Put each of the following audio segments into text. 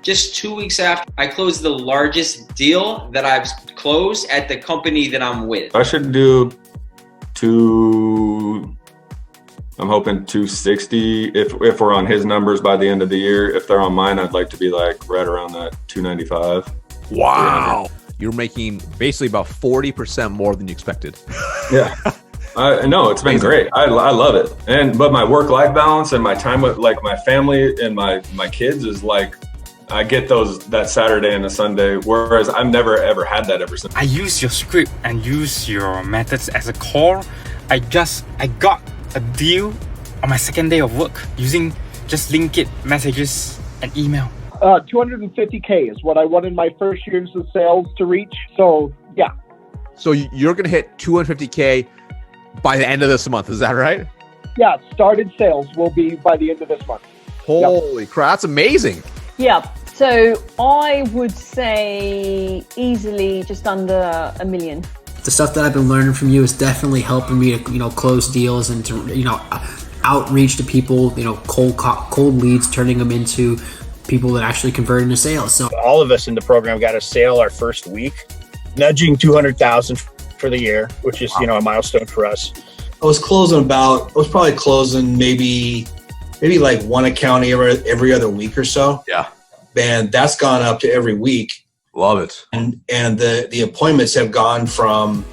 just 2 weeks after, I closed the largest deal that I've closed at the company that I'm with. I should do I'm hoping 260 if we're on his numbers by the end of the year. If they're on mine, I'd like to be like right around that 295. Wow. You're making basically about 40% more than you expected. Yeah. I know it's been great. I love it. But my work-life balance and my time with like my family and my kids is like, I get that Saturday and a Sunday, whereas I've never ever had that ever since. I use your script and use your methods as a core. I got a deal on my second day of work using just LinkedIn messages and email. 250K is what I wanted my first years of sales to reach. So yeah. So you're going to hit 250K by the end of this month. Is that right? Yeah. Started sales will be by the end of this month. Holy crap. That's amazing. Yeah. So I would say easily just under $1 million. The stuff that I've been learning from you is definitely helping me to, close deals and to, outreach to people, cold leads, turning them into people that actually convert into sales. So all of us in the program got a sale our first week, nudging 200,000 for the year, which is, a milestone for us. I was probably closing maybe like one account every other week or so. Yeah. And that's gone up to every week. Love it. And the appointments have gone from,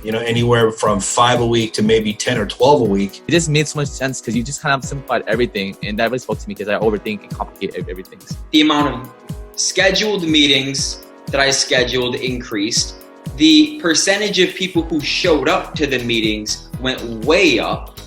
anywhere from 5 a week to maybe 10 or 12 a week. It just made so much sense because you just kind of simplified everything. And that really spoke to me because I overthink and complicate everything. The amount of scheduled meetings that I scheduled increased. The percentage of people who showed up to the meetings went way up.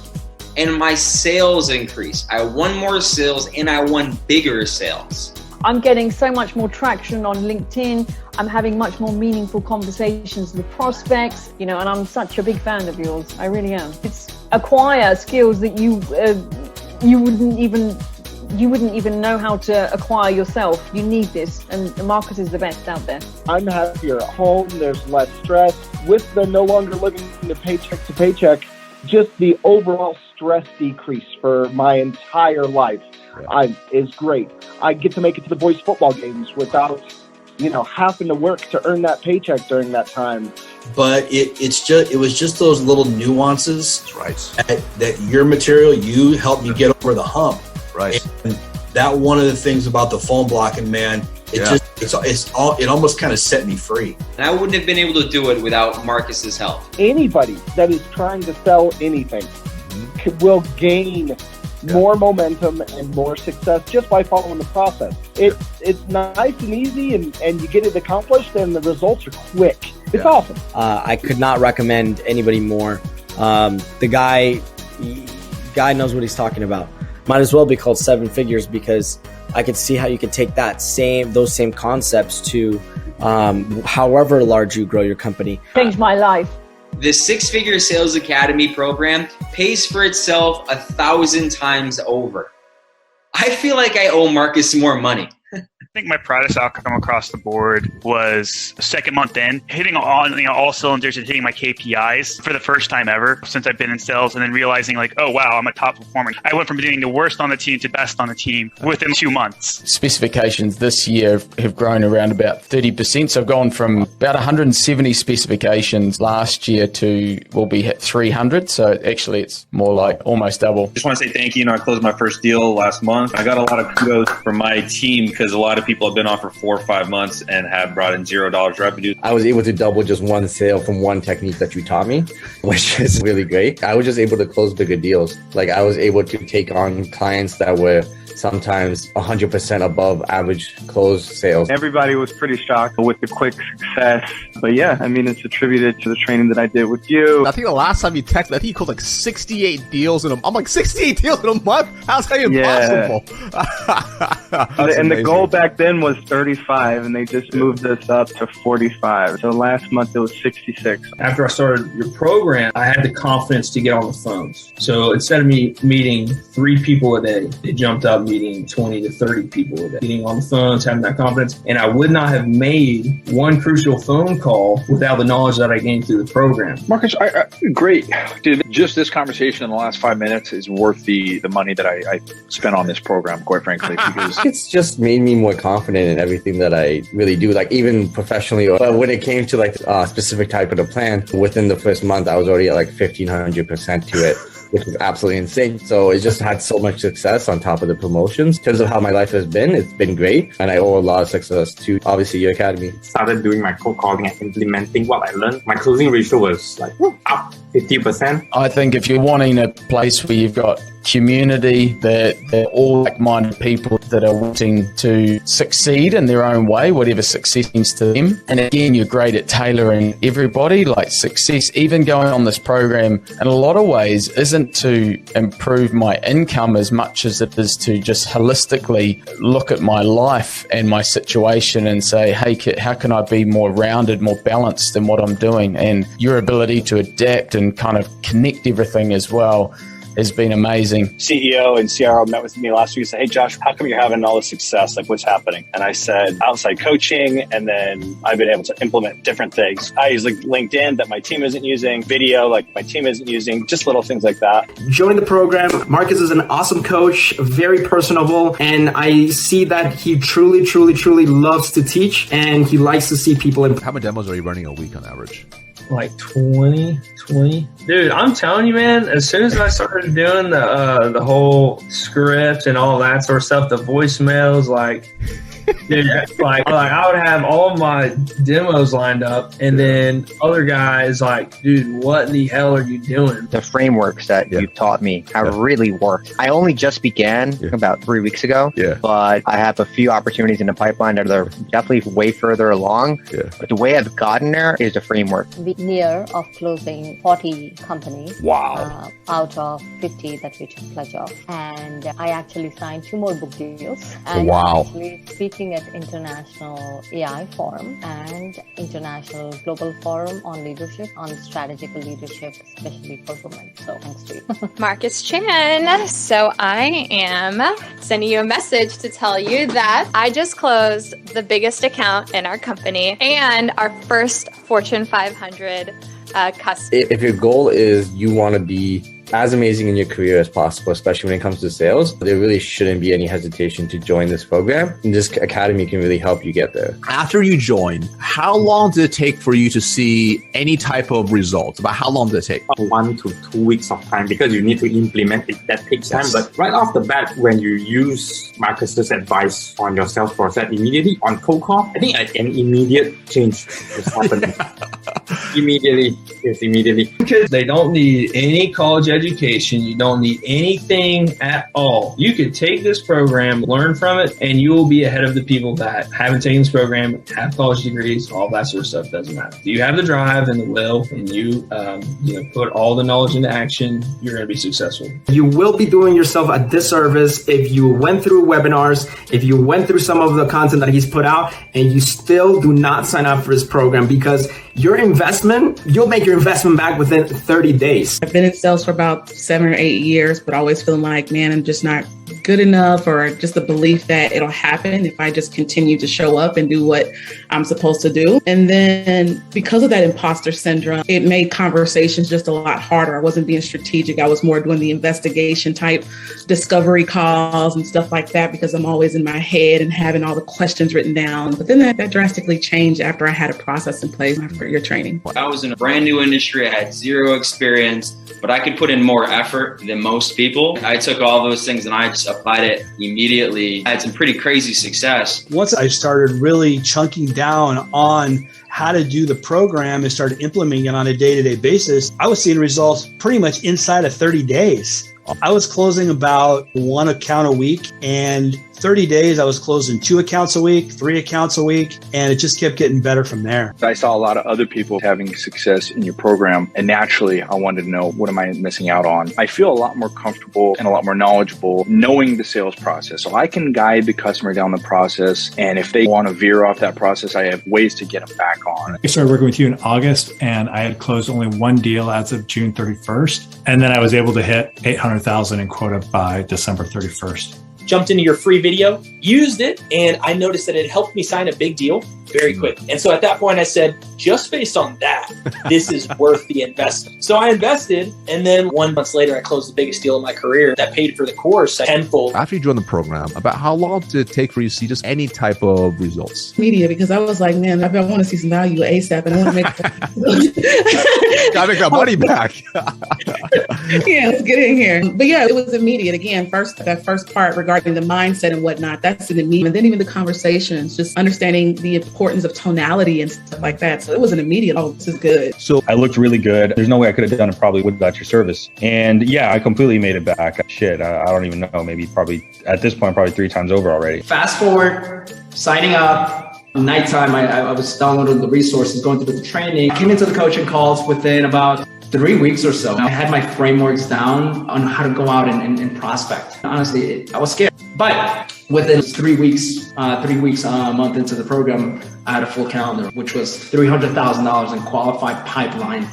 And my sales increased. I won more sales and I won bigger sales. I'm getting so much more traction on LinkedIn. I'm having much more meaningful conversations with prospects, and I'm such a big fan of yours. I really am. It's acquire skills that you wouldn't even know how to acquire yourself. You need this, and the market is the best out there. I'm happier at home. There's less stress. With the no longer living the paycheck to paycheck, just the overall stress decrease for my entire life is great. I get to make it to the boys' football games without, having to work to earn that paycheck during that time. But it was just those little nuances. That's right. That your material, you helped me get over the hump. Right. And that one of the things about the phone blocking, man, it almost kind of set me free. And I wouldn't have been able to do it without Marcus's help. Anybody that is trying to sell anything will gain more momentum and more success just by following the process. It's nice and easy and you get it accomplished and the results are quick. It's awesome. I could not recommend anybody more. The guy knows what he's talking about. Might as well be called Seven Figures because I could see how you could take those same concepts to however large you grow your company. Changed my life. The Six Figure Sales Academy program pays for itself 1,000 times over. I feel like I owe Marcus more money. I think my proudest outcome across the board was the second month in, hitting all cylinders and hitting my KPIs for the first time ever since I've been in sales, and then realizing oh wow, I'm a top performer. I went from being the worst on the team to best on the team within 2 months. Specifications this year have grown around about 30%. So I've gone from about 170 specifications last year to we'll be hit 300. So actually it's more like almost double. Just want to say thank you. I closed my first deal last month. I got a lot of kudos from my team because a lot of people have been on for 4 or 5 months and have brought in $0 revenue. I was able to double just one sale from one technique that you taught me, which is really great. I was just able to close bigger deals. I was able to take on clients that were sometimes 100% above average closed sales. Everybody was pretty shocked with the quick success. But yeah, it's attributed to the training that I did with you. I think the last time you texted, I think you closed 68 deals in a month. I'm like, 68 deals in a month? How's that impossible? Yeah. And the goal back then was 35, and they just moved us up to 45. So last month it was 66. After I started your program, I had the confidence to get on the phones. So instead of me meeting 3 people a day, it jumped up about meeting 20 to 30 people a day, getting on the phones, having that confidence. And I would not have made one crucial phone call without the knowledge that I gained through the program. Marcus, great. Dude, just this conversation in the last 5 minutes is worth the money that I spent on this program, quite frankly. Because it's just made me more confident in everything that I really do, like even professionally. But when it came to like a specific type of the plan, within the first month, I was already at like 1,500% to it, which is absolutely insane. So it just had so much success on top of the promotions. In terms of how my life has been, it's been great. And I owe a lot of success to, obviously, your academy. Started doing my cold calling and implementing what I learned. My closing ratio was like up 50%. I think if you're wanting a place where you've got community, that they're all like-minded people that are wanting to succeed in their own way, whatever success means to them. And again, you're great at tailoring everybody, like success. Even going on this program in a lot of ways isn't to improve my income as much as it is to just holistically look at my life and my situation and say, hey, how can I be more rounded, more balanced in what I'm doing? And your ability to adapt and kind of connect everything as well has been amazing. CEO and CRO met with me last week and said, hey, Josh, how come you're having all this success? Like, what's happening? And I said, outside coaching, and then I've been able to implement different things. I use like LinkedIn that my team isn't using, video like my team isn't using, just little things like that. Join the program. Marcus is an awesome coach, very personable, and I see that he truly, truly, truly loves to teach, and he likes to see people. How many demos are you running a week on average? Like 20. Dude, I'm telling you, man, as soon as I started doing the whole script and all that sort of stuff, the voicemails, like, dude, like I would have all of my demos lined up, and then other guys like, dude, what in the hell are you doing? The frameworks that you've taught me have really worked. I only just began about 3 weeks ago, but I have a few opportunities in the pipeline that are definitely way further along. But the way I've gotten there is the framework. The year of closing 40 companies. Wow. Out of 50 that we took pledge of. And I actually signed 2 more book deals. And wow. I'm actually speaking at International AI Forum and International Global Forum on leadership, on strategical leadership, especially for women. So thanks to you. Marcus Chan. So I am sending you a message to tell you that I just closed the biggest account in our company and our first Fortune 500 customer. If your goal is you want to be as amazing in your career as possible, especially when it comes to sales, there really shouldn't be any hesitation to join this program. And this academy can really help you get there. After you join, how long did it take for you to see any type of results? About how long did it take? 1 to 2 weeks of time, because you need to implement it. That takes time. But right off the bat, when you use Marcus's advice on your sales process immediately on cold call, I think an immediate change is happening. Immediately. Because they don't need any college education. You don't need anything at all. You could take this program, learn from it, and you will be ahead of the people that haven't taken this program, have college degrees, all that sort of stuff. Doesn't matter. If you have the drive and the will, and you put all the knowledge into action, you're going to be successful. You will be doing yourself a disservice if you went through webinars, if you went through some of the content that he's put out, and you still do not sign up for his program, because your investment, you'll make your investment back within 30 days. I've been in sales for about 7 or 8 years, but always feeling like, man, I'm just not good enough, or just the belief that it'll happen if I just continue to show up and do what I'm supposed to do. And then because of that imposter syndrome, it made conversations just a lot harder. I wasn't being strategic. I was more doing the investigation type discovery calls and stuff like that, because I'm always in my head and having all the questions written down. But then that drastically changed after I had a process in place for your training. I was in a brand new industry. I had zero experience, but I could put in more effort than most people. I took all those things and I just applied it immediately. I had some pretty crazy success. Once I started really chunking down on how to do the program and started implementing it on a day-to-day basis, I was seeing results pretty much inside of 30 days. I was closing about 1 account a week, and 30 days, I was closing 2 accounts a week, 3 accounts a week, and it just kept getting better from there. I saw a lot of other people having success in your program, and naturally, I wanted to know, what am I missing out on? I feel a lot more comfortable and a lot more knowledgeable knowing the sales process. So I can guide the customer down the process, and if they want to veer off that process, I have ways to get them back on. I started working with you in August, and I had closed only 1 deal as of June 31st, and then I was able to hit 800,000 in quota by December 31st. jumped into your free video, used it, and I noticed that it helped me sign a big deal very quick. And so at that point I said, just based on that, this is worth the investment. So I invested, and then 1 month later I closed the biggest deal of my career that paid for the course tenfold. After you joined the program, about how long did it take for you to see just any type of results? Media, because I was like, man, I want to see some value ASAP, and I want to make gotta make that money back. Yeah, let's get in here. But yeah, it was immediate. Again, that first part regarding the mindset and whatnot, that's an immediate. And then even the conversations, just understanding the importance of tonality and stuff like that. So it was an immediate, oh, this is good. So I looked really good. There's no way I could have done it probably without your service. And yeah, I completely made it back. Shit, I don't even know. Maybe probably at this point, probably 3 times over already. Fast forward, signing up. Nighttime, I was downloading the resources, going through the training. I came into the coaching calls within about 3 weeks or so. I had my frameworks down on how to go out and prospect. Honestly, I was scared. But within 3 weeks, a month into the program, I had a full calendar, which was $300,000 in qualified pipeline.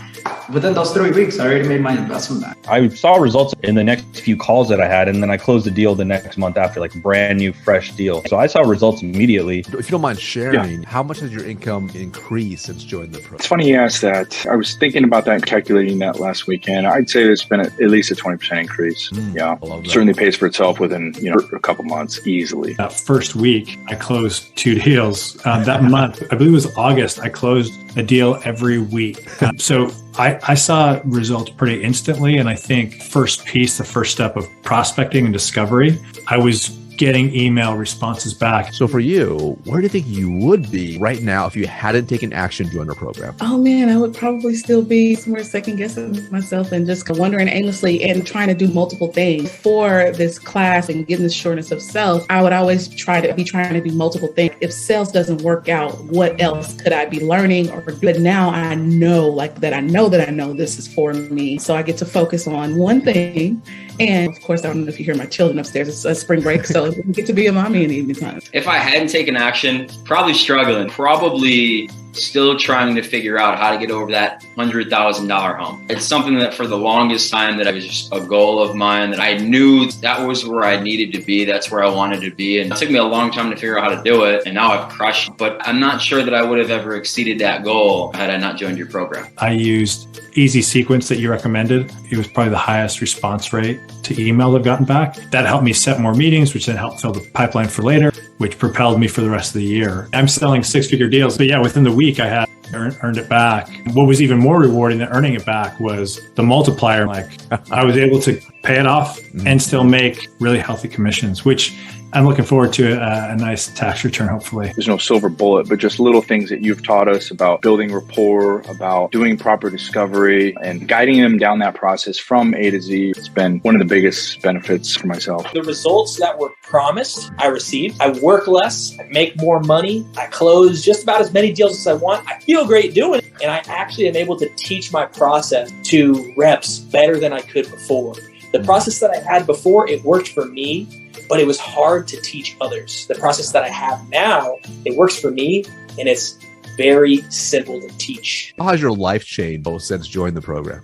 Within those 3 weeks, I already made my investment back. I saw results in the next few calls that I had, and then I closed the deal the next month after, like a brand new, fresh deal. So I saw results immediately. If you don't mind sharing, how much has your income increased since joining the program? It's funny you asked that. I was thinking about that and calculating that last weekend. I'd say there's been at least a 20% increase. Yeah, certainly pays for itself within a couple months easily. That first week, I closed 2 deals. That month, I believe it was August, I closed a deal every week. So I saw results pretty instantly. And I think the first step of prospecting and discovery, I was getting email responses back. So for you, where do you think you would be right now if you hadn't taken action to join our program? Oh man, I would probably still be somewhere second guessing myself and just wondering aimlessly and trying to do multiple things. For this class and getting the sureness of self, I would always trying to do multiple things. If sales doesn't work out, what else could I be learning or do? But now I know that I know this is for me. So I get to focus on one thing. And of course, I don't know if you hear my children upstairs. It's a spring break, so I get to be a mommy in the evening time. If I hadn't taken action, probably struggling, probably still trying to figure out how to get over that $100,000 hump. It's something that for the longest time that was just a goal of mine, that I knew that was where I needed to be. That's where I wanted to be. And it took me a long time to figure out how to do it. And now I've crushed it. But I'm not sure that I would have ever exceeded that goal had I not joined your program. I used Easy Sequence that you recommended. It was probably the highest response rate to email I've gotten back. That helped me set more meetings, which then helped fill the pipeline for later, which propelled me for the rest of the year. I'm selling 6-figure deals, but yeah, within the week I had earned it back. What was even more rewarding than earning it back was the multiplier. Like I was able to pay it off and still make really healthy commissions, which I'm looking forward to a nice tax return, hopefully. There's no silver bullet, but just little things that you've taught us about building rapport, about doing proper discovery, and guiding them down that process from A to Z. It's been one of the biggest benefits for myself. The results that were promised, I received. I work less, I make more money, I close just about as many deals as I want. I feel great doing it, and I actually am able to teach my process to reps better than I could before. The process that I had before, it worked for me, but it was hard to teach others. The process that I have now, it works for me, and it's very simple to teach. How has your life changed since joining the program?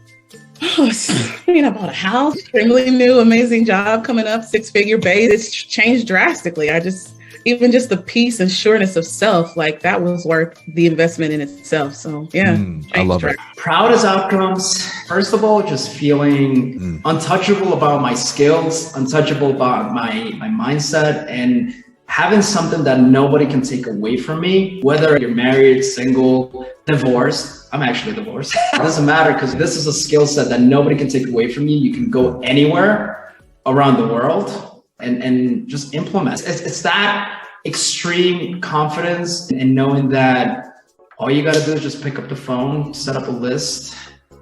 I bought a house, extremely new, amazing job coming up, 6-figure base. It's changed drastically. Even just the peace and sureness of self, like that was worth the investment in itself. So yeah, I love it. Proudest outcomes. First of all, just feeling untouchable about my skills, untouchable about my mindset, and having something that nobody can take away from me. Whether you're married, single, divorced. I'm actually divorced. It doesn't matter, because this is a skill set that nobody can take away from you. You can go anywhere around the world and just implement. It's that extreme confidence in knowing that all you got to do is just pick up the phone, set up a list,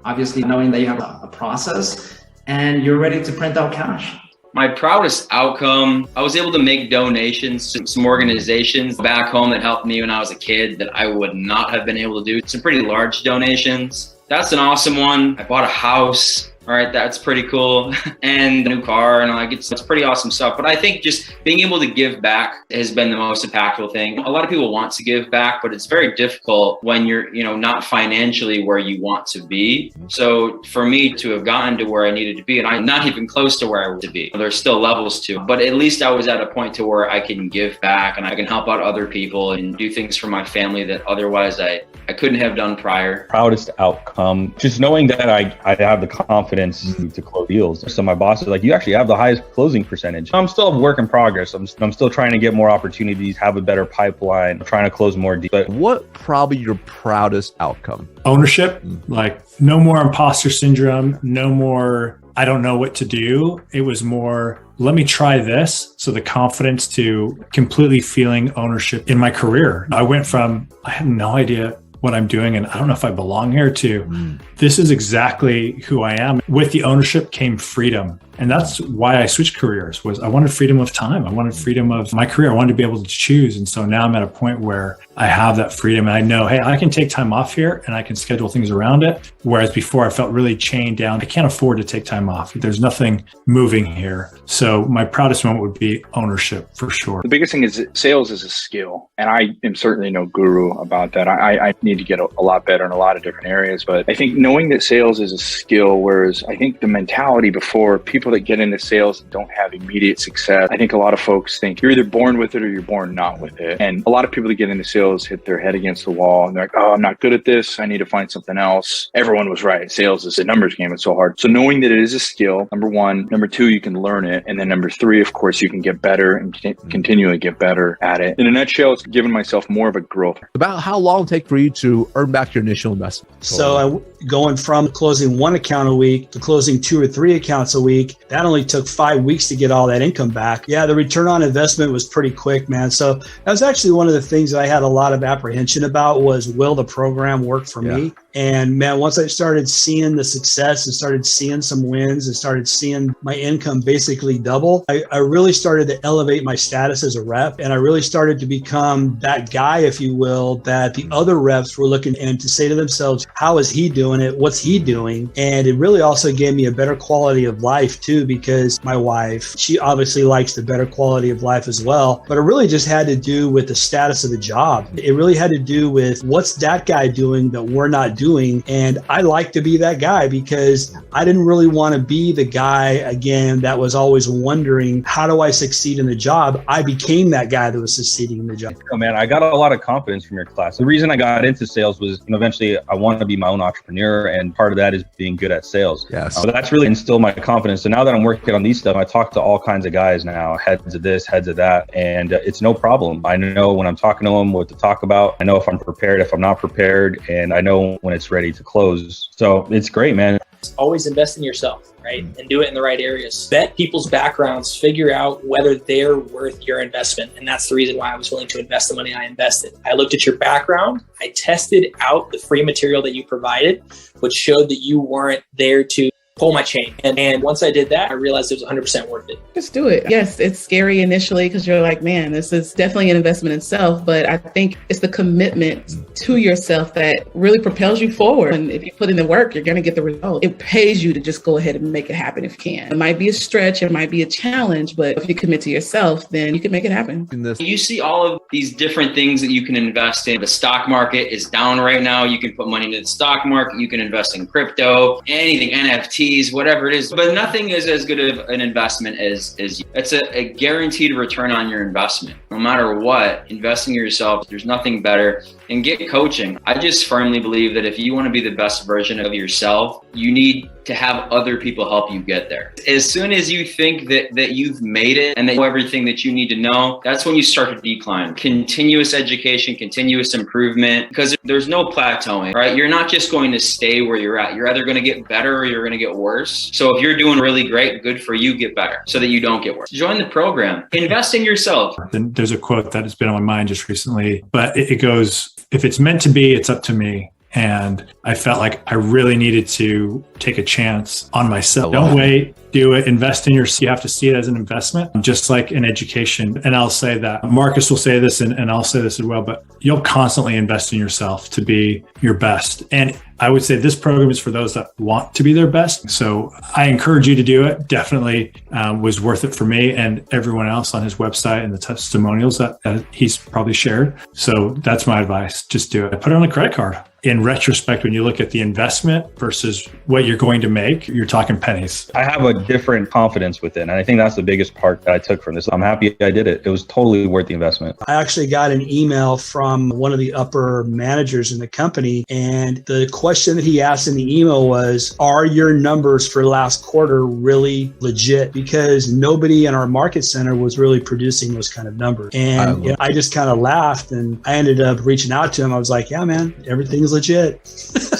obviously knowing that you have a process and you're ready to print out cash. My proudest outcome, I was able to make donations to some organizations back home that helped me when I was a kid that I would not have been able to do. Some pretty large donations. That's an awesome one. I bought a house. All right, that's pretty cool. And a new car and like it's pretty awesome stuff. But I think just being able to give back has been the most impactful thing. A lot of people want to give back, but it's very difficult when you're, not financially where you want to be. So for me to have gotten to where I needed to be, and I'm not even close to where I want to be, there's still levels to, but at least I was at a point to where I can give back and I can help out other people and do things for my family that otherwise I couldn't have done prior. Proudest outcome, just knowing that I have the confidence to close deals. So my boss is like, you actually have the highest closing percentage. I'm still a work in progress. I'm still trying to get more opportunities, have a better pipeline, trying to close more deals. But what probably your proudest outcome? Ownership, like no more imposter syndrome, no more I don't know what to do. It was more, let me try this. So the confidence to completely feeling ownership in my career. I went from, I have no idea what I'm doing and I don't know if I belong here to this is exactly who I am. With the ownership came freedom. And that's why I switched careers, was I wanted freedom of time. I wanted freedom of my career. I wanted to be able to choose. And so now I'm at a point where I have that freedom and I know, hey, I can take time off here and I can schedule things around it. Whereas before I felt really chained down. I can't afford to take time off. There's nothing moving here. So my proudest moment would be ownership for sure. The biggest thing is sales is a skill. And I am certainly no guru about that. I need to get a lot better in a lot of different areas. But I think knowing that sales is a skill, whereas I think the mentality before people that get into sales and don't have immediate success, I think a lot of folks think you're either born with it or you're born not with it. And a lot of people that get into sales hit their head against the wall and they're like, oh, I'm not good at this. I need to find something else. Everyone was right. Sales is a numbers game. It's so hard. So knowing that it is a skill, number one. Number two, you can learn it. And then number three, of course, you can get better and continually get better at it. In a nutshell, it's given myself more of a growth. About how long it take for you to earn back your initial investment? So going from closing one account a week to closing 2 or 3 accounts a week, that only took 5 weeks to get all that income back. Yeah, the return on investment was pretty quick, man. So that was actually one of the things that I had a lot of apprehension about was, will the program work for me? And man, once I started seeing the success and started seeing some wins and started seeing my income basically double, I really started to elevate my status as a rep. And I really started to become that guy, if you will, that the other reps were looking and to say to themselves, how is he doing it? What's he doing? And it really also gave me a better quality of life too, because my wife, she obviously likes the better quality of life as well. But it really just had to do with the status of the job. It really had to do with what's that guy doing that we're not doing. And I like to be that guy because I didn't really want to be the guy, again, that was always wondering, how do I succeed in the job? I became that guy that was succeeding in the job. Oh man, I got a lot of confidence from your class. The reason I got into sales was eventually I want to be my own entrepreneur. And part of that is being good at sales. Yes. So that's really instilled my confidence. So now that I'm working on these stuff, I talk to all kinds of guys now, heads of this, heads of that, and it's no problem. I know when I'm talking to them what to talk about. I know if I'm prepared, if I'm not prepared, and I know when it's ready to close. So it's great, man. Always invest in yourself, right? And do it in the right areas. Vet people's backgrounds, figure out whether they're worth your investment. And that's the reason why I was willing to invest the money I invested. I looked at your background. I tested out the free material that you provided, which showed that you weren't there to pull my chain. And once I did that, I realized it was 100% worth it. Just do it. Yes, it's scary initially because you're like, man, this is definitely an investment in self. But I think it's the commitment to yourself that really propels you forward. And if you put in the work, you're going to get the result. It pays you to just go ahead and make it happen if you can. It might be a stretch, it might be a challenge, but if you commit to yourself, then you can make it happen. You see all of these different things that you can invest in. The stock market is down right now. You can put money into the stock market. You can invest in crypto, anything, NFT. Whatever it is, but nothing is as good of an investment as you. It's a guaranteed return on your investment. No matter what, investing in yourself, there's nothing better. And get coaching. I just firmly believe that if you want to be the best version of yourself, you need to have other people help you get there. As soon as you think that you've made it and that you know everything that you need to know, that's when you start to decline. Continuous education, continuous improvement, because there's no plateauing, right? You're not just going to stay where you're at. You're either going to get better or you're going to get worse. So if you're doing really great, good for you, get better so that you don't get worse. Join the program. Invest in yourself. Then there's a quote that has been on my mind just recently, but it goes, if it's meant to be, it's up to me. And I felt like I really needed to take a chance on myself. Don't wait. Do it. Invest in yourself. You have to see it as an investment, just like in education. And I'll say that Marcus will say this, and I'll say this as well, but you'll constantly invest in yourself to be your best. And I would say this program is for those that want to be their best. So I encourage you to do it. Definitely was worth it for me and everyone else on his website and the testimonials that he's probably shared. So that's my advice. Just do it. Put it on a credit card. In retrospect, when you look at the investment versus what you're going to make, you're talking pennies. I have a different confidence with it. And I think that's the biggest part that I took from this. I'm happy I did it. It was totally worth the investment. I actually got an email from one of the upper managers in the company. And the question that he asked in the email was, are your numbers for last quarter really legit? Because nobody in our market center was really producing those kind of numbers. And I just kind of laughed, and I ended up reaching out to him. I was like, yeah, man, everything's legit.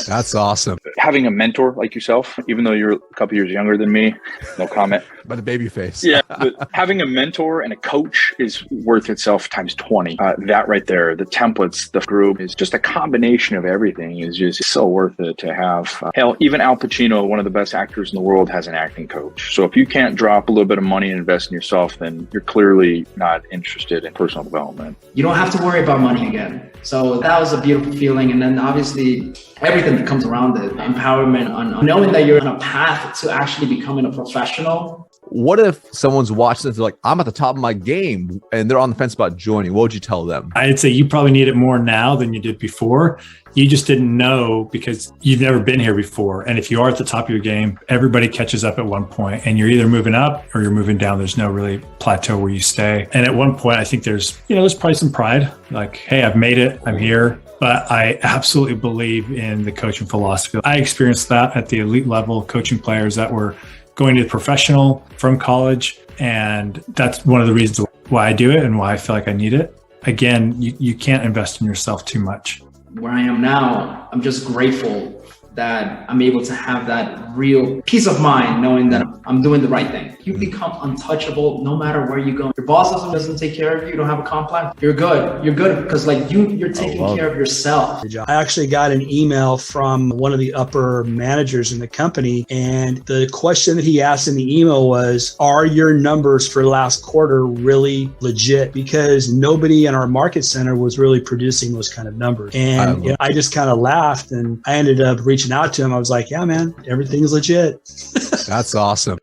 That's awesome. Having a mentor like yourself, even though you're a couple years younger than me, no comment. By the baby face. Yeah. But having a mentor and a coach is worth itself times 20. That right there, the templates, the group is just a combination of everything is just so worth it to have. Hell, even Al Pacino, one of the best actors in the world, has an acting coach. So if you can't drop a little bit of money and invest in yourself, then you're clearly not interested in personal development. You don't have to worry about money again. So that was a beautiful feeling. And then obviously everything that comes around it, empowerment on knowing that you're on a path to actually becoming a professional. What if someone's watching this, they're like, I'm at the top of my game, and they're on the fence about joining? What would you tell them? I'd say you probably need it more now than you did before. You just didn't know because you've never been here before. And if you are at the top of your game, everybody catches up at one point, and you're either moving up or you're moving down. There's no really plateau where you stay. And at one point, I think there's probably some pride, like, hey, I've made it, I'm here. But I absolutely believe in the coaching philosophy. I experienced that at the elite level, coaching players that were going to the professional from college. And that's one of the reasons why I do it and why I feel like I need it. Again, you can't invest in yourself too much. Where I am now, I'm just grateful that I'm able to have that real peace of mind, knowing that I'm doing the right thing. You become untouchable no matter where you go. Your boss doesn't take care of you, you don't have a comp plan, you're good. You're good because you're taking care of yourself. I actually got an email from one of the upper managers in the company, and the question that he asked in the email was, are your numbers for last quarter really legit? Because nobody in our market center was really producing those kind of numbers. And I just kind of laughed, and I ended up reaching out to him. I was like, yeah, man, everything's legit. That's awesome.